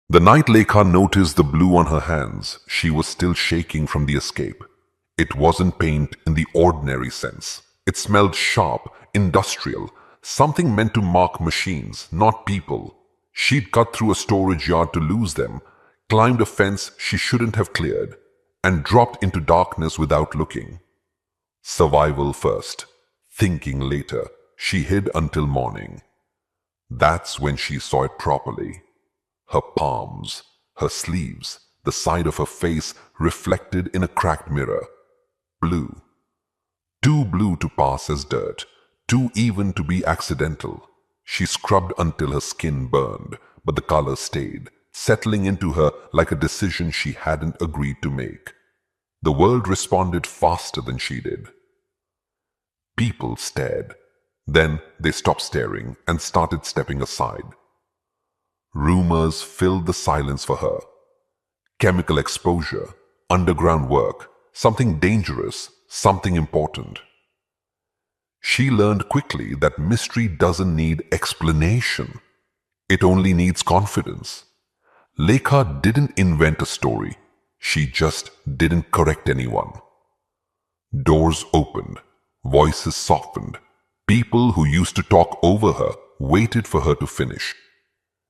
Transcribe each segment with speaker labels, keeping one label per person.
Speaker 1: The night Lekha noticed the blue on her hands, she was still shaking from the escape. It wasn't paint in the ordinary sense. It smelled sharp, industrial, something meant to mark machines, not people. She'd cut through a storage yard to lose them, climbed a fence she shouldn't have cleared, and dropped into darkness without looking. Survival first, thinking later. She hid until morning. That's when she saw it properly. Her palms, her sleeves, the side of her face reflected in a cracked mirror. Blue. Too blue to pass as dirt, too even to be accidental. She scrubbed until her skin burned, but the color stayed, settling into her like a decision she hadn't agreed to make. The world responded faster than she did. People stared. Then they stopped staring and started stepping aside. Rumors filled the silence for her. Chemical exposure, underground work, something dangerous, something important. She learned quickly that mystery doesn't need explanation. It only needs confidence. Lekha didn't invent a story. She just didn't correct anyone. Doors opened. Voices softened. People who used to talk over her waited for her to finish.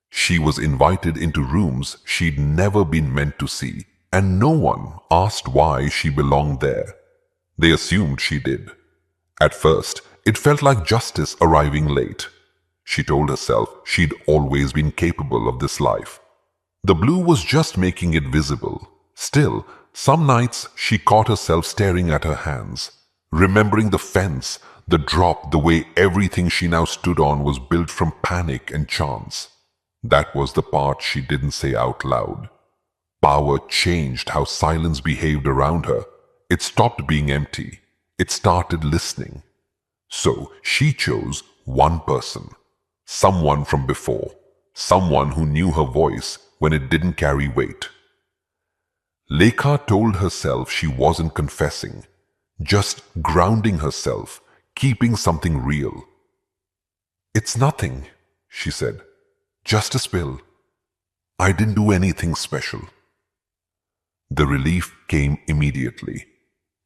Speaker 1: She was invited into rooms she'd never been meant to see, and no one asked why she belonged there. They assumed she did. At first, it felt like justice arriving late. She told herself she'd always been capable of this life. The blue was just making it visible. Still, some nights she caught herself staring at her hands, remembering the fence, the drop, the way everything she now stood on was built from panic and chance. That was the part she didn't say out loud. Power changed how silence behaved around her. It stopped being empty. It started listening. So she chose one person, someone from before, someone who knew her voice when it didn't carry weight. Lekha told herself she wasn't confessing, just grounding herself, keeping something real. "It's nothing," she said. "Just a spill. I didn't do anything special." The relief came immediately,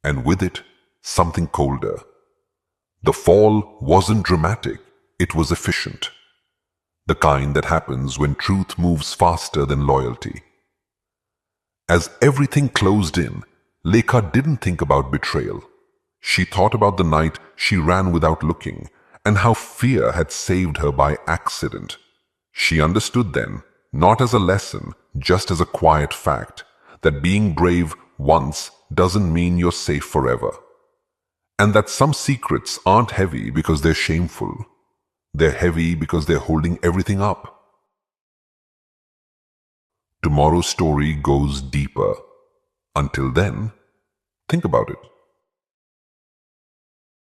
Speaker 1: and with it, something colder. The fall wasn't dramatic, it was efficient. The kind that happens when truth moves faster than loyalty. As everything closed in, Lekha didn't think about betrayal. She thought about the night she ran without looking, and how fear had saved her by accident. She understood then, not as a lesson, just as a quiet fact, that being brave once doesn't mean you're safe forever. And that some secrets aren't heavy because they're shameful. They're heavy because they're holding everything up. Tomorrow's story goes deeper. Until then, think about it.